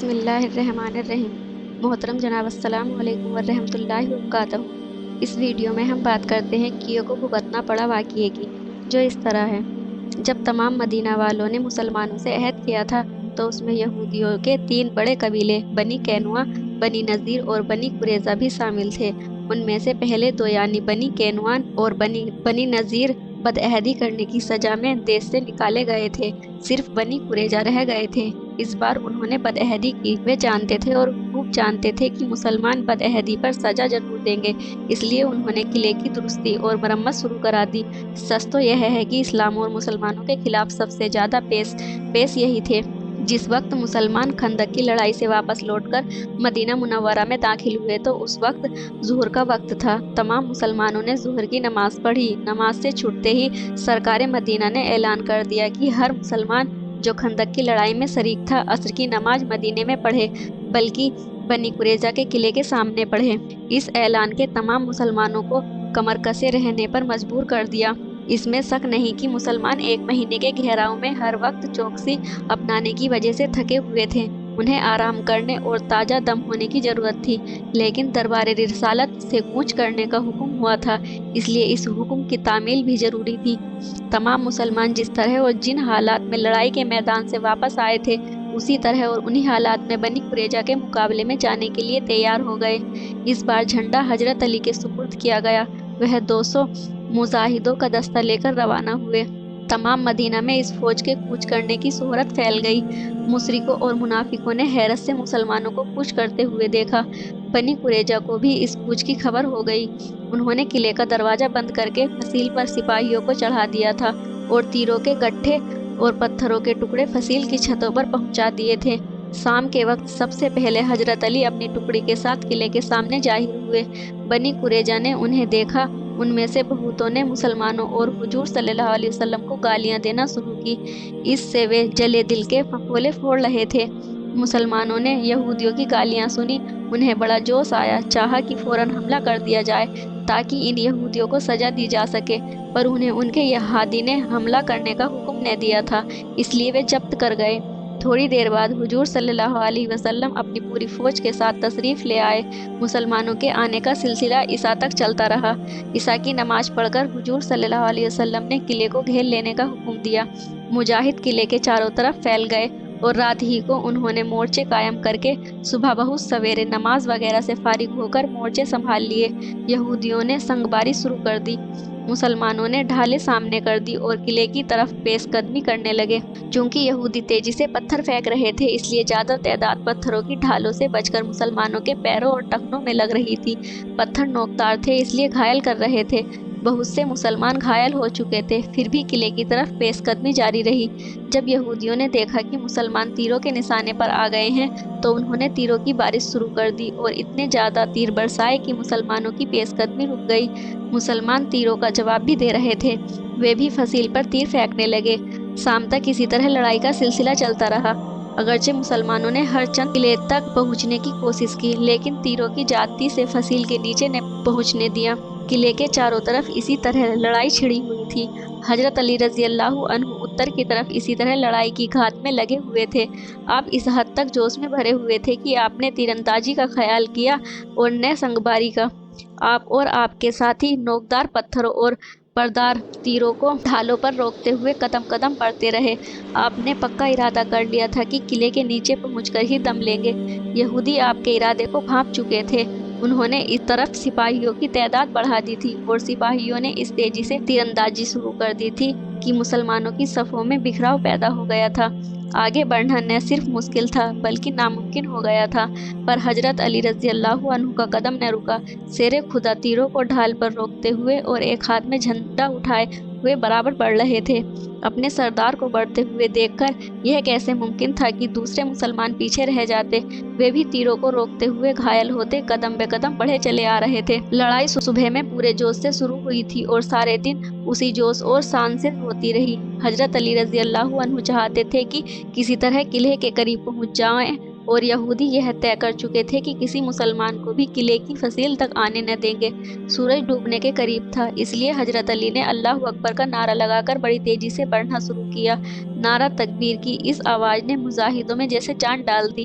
بسم اللہ الرحمن الرحیم۔ محترم جناب السلام علیکم ورحمۃ اللہ وبرکاتہ۔ اس ویڈیو میں ہم بات کرتے ہیں کیوں کو بھگتنا پڑا واقعے کی، جو اس طرح ہے۔ جب تمام مدینہ والوں نے مسلمانوں سے عہد کیا تھا تو اس میں یہودیوں کے 3 بڑے قبیلے بنی قینوع، بنی نذیر اور بنی قریظہ بھی شامل تھے۔ ان میں سے پہلے 2 یعنی بنی قینوع اور بنی نذیر بدعہدی کرنے کی سزا میں دیش سے نکالے گئے تھے، صرف بنی قریظہ رہ گئے تھے۔ اس بار انہوں نے بدعہدی کی۔ وہ جانتے تھے اور خوب جانتے تھے کہ مسلمان بدعہدی پر سزا ضرور دیں گے، اس لیے انہوں نے قلعے کی درستی اور مرمت شروع کرا دی۔ سچ تو یہ ہے کہ اسلام اور مسلمانوں کے خلاف سب سے زیادہ پیش یہی تھے۔ جس وقت مسلمان خندق کی لڑائی سے واپس لوٹ کر مدینہ منورہ میں داخل ہوئے تو اس وقت ظہر کا وقت تھا۔ تمام مسلمانوں نے ظہر کی نماز پڑھی۔ نماز سے چھوٹتے ہی سرکار مدینہ نے اعلان کر دیا کہ ہر مسلمان جو خندق کی لڑائی میں شریک تھا عصر کی نماز مدینے میں پڑھے، بلکہ بنی قریظہ کے قلعے کے سامنے پڑھے۔ اس اعلان کے تمام مسلمانوں کو کمر کسے رہنے پر مجبور کر دیا۔ اس میں شک نہیں کہ مسلمان 1 مہینے کے گھیراؤ میں ہر وقت چوکسی اپنانے کی وجہ سے تھکے ہوئے تھے۔ انہیں آرام کرنے اور تازہ دم ہونے کی ضرورت تھی، لیکن دربار رسالت سے کوچ کرنے کا حکم ہوا تھا، اس لیے اس حکم کی تعمیل بھی ضروری تھی۔ تمام مسلمان جس طرح اور جن حالات میں لڑائی کے میدان سے واپس آئے تھے، اسی طرح اور انہی حالات میں بنی قریظہ کے مقابلے میں جانے کے لیے تیار ہو گئے۔ اس بار جھنڈا حضرت علی کے سپرد کیا گیا۔ وہ 200 مجاہدوں کا دستہ لے کر روانہ ہوئے۔ تمام مدینہ میں اس فوج کے کوچ کرنے کی شہرت پھیل گئی۔ مشرکوں اور منافقوں نے حیرت سے مسلمانوں کو کوچ کرتے ہوئے دیکھا۔ بنی قریظہ کو بھی اس کوچ کی خبر ہو گئی۔ انہوں نے قلعے کا دروازہ بند کر کے فصیل پر سپاہیوں کو چڑھا دیا تھا اور تیروں کے گٹھے اور پتھروں کے ٹکڑے فصیل کی چھتوں پر پہنچا دیے تھے۔ شام کے وقت سب سے پہلے حضرت علی اپنی ٹکڑی کے ساتھ قلعے کے سامنے ظاہر ہوئے۔ بنی قریظہ نے انہیں دیکھا۔ ان میں سے بہتوں نے مسلمانوں اور حضور صلی اللہ علیہ وسلم کو گالیاں دینا شروع کی۔ اس سے وہ جلے دل کے پھپھولے پھوڑ رہے تھے۔ مسلمانوں نے یہودیوں کی گالیاں سنی۔ انہیں بڑا جوش آیا، چاہا کہ فوراً حملہ کر دیا جائے تاکہ ان یہودیوں کو سزا دی جا سکے، پر انہیں ان کے ہادی نے حملہ کرنے کا حکم نہ دیا تھا، اس لیے وہ ضبط کر گئے۔ تھوڑی دیر بعد حضور صلی اللہ علیہ وسلم اپنی پوری فوج کے ساتھ تشریف لے آئے۔ مسلمانوں کے آنے کا سلسلہ عشاء تک چلتا رہا۔ عشاء کی نماز پڑھ کر حضور صلی اللہ علیہ وسلم نے قلعے کو گھیر لینے کا حکم دیا۔ مجاہد قلعے کے چاروں طرف پھیل گئے اور رات ہی کو انہوں نے مورچے قائم کر کے صبح بہت سویرے نماز وغیرہ سے فارغ ہو کر مورچے سنبھال لیے۔ یہودیوں نے سنگباری شروع کر دی۔ مسلمانوں نے ڈھالیں سامنے کر دی اور قلعے کی طرف پیش قدمی کرنے لگے۔ چونکہ یہودی تیزی سے پتھر پھینک رہے تھے، اس لیے زیادہ تعداد پتھروں کی ڈھالوں سے بچ کر مسلمانوں کے پیروں اور ٹخنوں میں لگ رہی تھی۔ پتھر نوکدار تھے، اس لیے گھائل کر رہے تھے۔ بہت سے مسلمان گھائل ہو چکے تھے، پھر بھی قلعے کی طرف پیش قدمی جاری رہی۔ جب یہودیوں نے دیکھا کہ مسلمان تیروں کے نشانے پر آ گئے ہیں تو انہوں نے تیروں کی بارش شروع کر دی اور اتنے زیادہ تیر برسائے کہ مسلمانوں کی پیش قدمی رک گئی۔ مسلمان تیروں کا جواب بھی دے رہے تھے، وہ بھی فصیل پر تیر پھینکنے لگے۔ شام تک اسی طرح لڑائی کا سلسلہ چلتا رہا۔ اگرچہ مسلمانوں نے ہر چند قلعے تک پہنچنے کی کوشش کی، لیکن تیروں کی زیادتی سے فصیل کے نیچے نہ پہنچنے دیا۔ قلعے کے چاروں طرف اسی طرح لڑائی چھڑی ہوئی تھی۔ حضرت علی رضی اللہ عنہ اتر کی طرف اسی طرح لڑائی کی گھات میں لگے ہوئے تھے۔ آپ اس حد تک جوش میں بھرے ہوئے تھے کہ آپ نے تیر اندازی کا خیال کیا اور نہ سنگباری کا۔ آپ اور آپ کے ساتھی نوکدار پتھروں اور پردار تیروں کو ڈھالوں پر روکتے ہوئے قدم قدم بڑھتے رہے۔ آپ نے پکا ارادہ کر لیا تھا کہ قلعے کے نیچے پہنچ کر ہی دم لیں گے۔ یہودی آپ کے ارادے کو بھانپ چکے تھے۔ انہوں نے اس طرف سپاہیوں کی تعداد بڑھا دی تھی اور سپاہیوں نے اس تیزی سے تیر اندازی شروع کر دی تھی کہ مسلمانوں کی صفوں میں بکھراؤ پیدا ہو گیا تھا۔ آگے بڑھنا نہ صرف مشکل تھا بلکہ ناممکن ہو گیا تھا، پر حضرت علی رضی اللہ عنہ کا قدم نہ رکا۔ شیر خدا تیروں کو ڈھال پر روکتے ہوئے اور ایک ہاتھ میں جھنڈا اٹھائے ہوئے برابر بڑھ رہے تھے۔ اپنے سردار کو بڑھتے ہوئے دیکھ کر یہ کیسے ممکن تھا کہ دوسرے مسلمان پیچھے رہ جاتے؟ وہ بھی تیروں کو روکتے ہوئے گھائل ہوتے قدم بے قدم بڑھے چلے آ رہے تھے۔ لڑائی صبح میں پورے جوش سے شروع ہوئی تھی اور سارے دن اسی جوش اور شان سے ہوتی رہی۔ حضرت علی رضی اللہ عنہ چاہتے تھے کہ کسی طرح قلعے کے قریب پہنچ جائیں اور یہودی یہ طے کر چکے تھے کہ کسی مسلمان کو بھی قلعے کی فصیل تک آنے نہ دیں گے۔ سورج ڈوبنے کے قریب تھا، اس لیے حضرت علی نے اللہ اکبر کا نعرہ لگا کر بڑی تیزی سے بڑھنا شروع کیا۔ نعرہ تکبیر کی اس آواز نے مجاہدوں میں جیسے جان ڈال دی۔